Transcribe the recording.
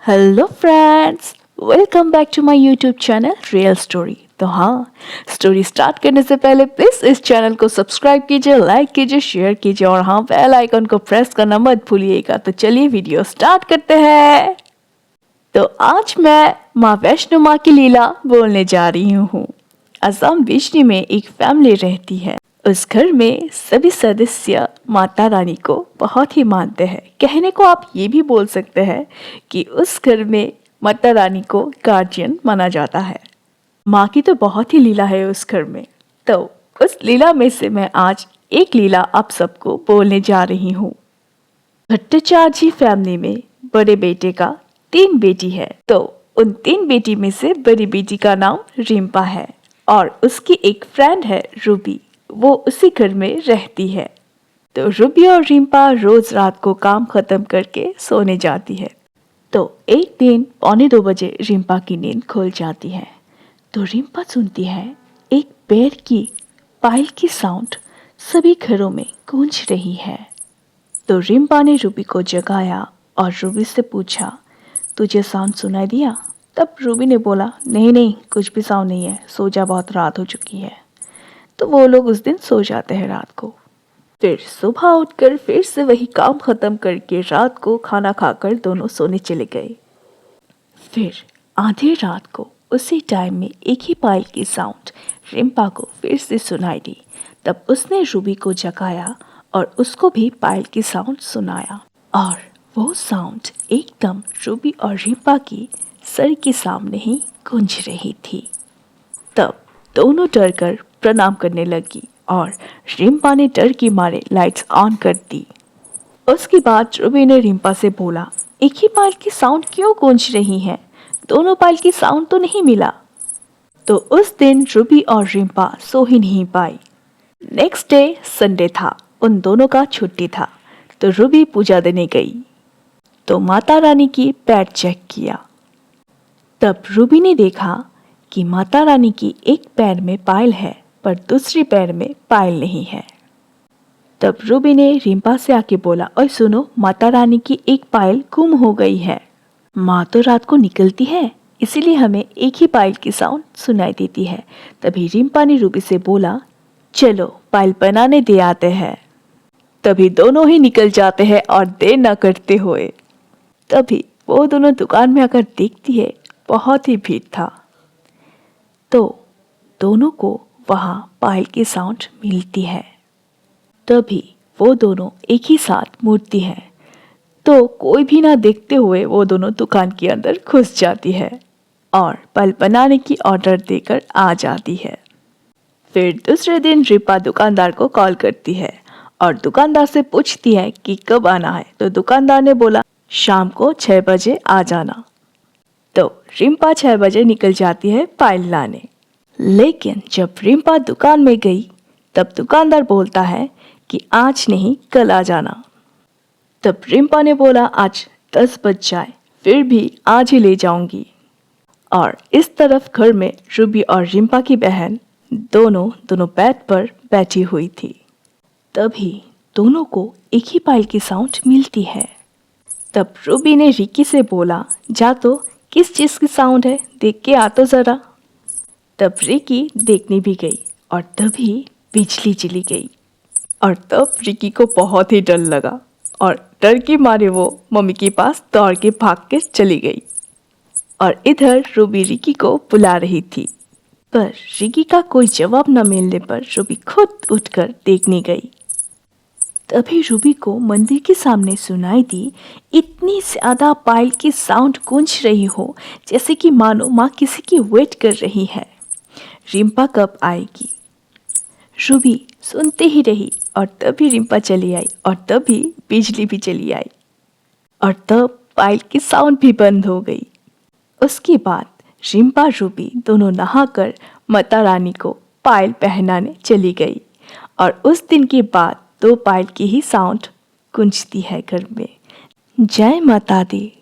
Hello friends, welcome back to my YouTube channel Real Story. तो हाँ, story start करने से पहले प्लीज इस चैनल को सब्सक्राइब कीजिए, लाइक कीजिए, शेयर कीजिए और हाँ, बेल आइकन को प्रेस करना मत भूलिएगा। तो चलिए वीडियो स्टार्ट करते हैं। तो आज मैं माँ वैष्णो माँ की लीला बोलने जा रही हूँ। असम बिजनी में एक फैमिली रहती है। उस घर में सभी सदस्य माता रानी को बहुत ही मानते हैं। कहने को आप ये भी बोल सकते हैं कि उस घर में माता रानी को गार्जियन माना जाता है। माँ की तो बहुत ही लीला है उस घर में। तो उस लीला में से मैं आज एक लीला आप सबको बोलने जा रही हूँ। भट्टाचार्य फैमिली में बड़े बेटे का 3 बेटी है। तो उन 3 बेटी में से बड़ी बेटी का नाम रिम्पा है और उसकी एक फ्रेंड है रूबी। वो उसी घर में रहती है। तो रूबी और रिम्पा रोज रात को काम खत्म करके सोने जाती है। तो एक दिन 1:45 रिम्पा की नींद खुल जाती है। तो रिम्पा सुनती है एक पैर की पायल की साउंड सभी घरों में गूंज रही है। तो रिम्पा ने रूबी को जगाया और रूबी से पूछा, तुझे साउंड सुनाई दिया? तब रूबी ने बोला, नहीं नहीं, कुछ भी साउंड नहीं है, सो जा, बहुत रात हो चुकी है। तो वो लोग उस दिन सो जाते हैं रात को। फिर सुबह उठकर फिर से वही काम खत्म करके रात को खाना खाकर दोनों सोने चले गए। फिर आधी रात को उसी टाइम में एक ही पायल की साउंड रिम्पा को फिर से सुनाई दी। तब उसने रूबी को जगाया और उसको भी पायल की साउंड सुनाया और वो साउंड एकदम रूबी और रिम्पा की सर के सामने ही गूंज रही थी। तब दोनों डरकर प्रणाम करने लगी और रिम्पा ने डर की मारे लाइट्स ऑन कर दी। उसके बाद रूबी ने रिम्पा से बोला, एक ही पायल की साउंड क्यों गूंज रही है? दोनों पायल की साउंड तो नहीं मिला। तो उस दिन रूबी और रिम्पा सो ही नहीं पाई। नेक्स्ट डे संडे था, उन दोनों का छुट्टी था। तो रूबी पूजा देने गई तो माता रानी की पैर चेक किया। तब रूबी ने देखा कि माता रानी की एक पैर में पायल है पर दूसरी पैर में पायल नहीं है। तब रूबी ने रिम्पा से आके बोला, ओए सुनो, माता रानी की एक पायल गुम हो गई है। माँ तो रात को निकलती है, इसीलिए हमें एक ही पायल की साउंड सुनाई देती है। तभी रिम्पा ने रूबी से बोला, चलो पायल बनाने दे आते हैं। तभी दोनों ही निकल जाते हैं और देर न करते हुए। तभी वो दोनों दुकान में आकर देखती है बहुत ही भीड़ था। तो दोनों को वहाँ पायल की साउंड मिलती है। तभी वो दोनों एक ही साथ मुड़ती है। तो कोई भी ना देखते हुए वो दोनों दुकान के अंदर घुस जाती है और पायल बनाने की ऑर्डर देकर आ जाती है। फिर दूसरे दिन रिम्पा दुकानदार को कॉल करती है और दुकानदार से पूछती है कि कब आना है। तो दुकानदार ने बोला, शाम को 6 बजे आ जाना। तो रिम्पा 6 बजे निकल जाती है पायल लाने। लेकिन जब रिम्पा दुकान में गई तब दुकानदार बोलता है कि आज नहीं, कल आ जाना। तब रिम्पा ने बोला, आज 10 बज जाए फिर भी आज ही ले जाऊंगी। और इस तरफ घर में रूबी और रिम्पा की बहन दोनों बेड पर बैठी हुई थी। तभी दोनों को एक ही पायल की साउंड मिलती है। तब रूबी ने रिकी से बोला, जा तो किस चीज़ की साउंड है, देख के आ तो ज़रा। तब रिकी देखने भी गई और तभी बिजली चली गई और तब रिकी को बहुत ही डर लगा और डर के मारे वो मम्मी के पास दौड़ के भाग के चली गई। और इधर रूबी रिकी को बुला रही थी पर रिकी का कोई जवाब न मिलने पर रूबी खुद उठकर देखने गई। तभी रूबी को मंदिर के सामने सुनाई दी इतनी ज्यादा पायल की साउंड गूंज रही हो जैसे कि मानो माँ किसी की वेट कर रही है, रिम्पा कब आएगी। रूबी सुनते ही रही और तभी रिम्पा चली आई और तभी बिजली भी चली आई और तब पायल की साउंड भी बंद हो गई। उसके बाद रिम्पा रूबी दोनों नहाकर माता रानी को पायल पहनाने चली गई और उस दिन के बाद 2 पायल की ही साउंड गूंजती है घर में। जय माता दी।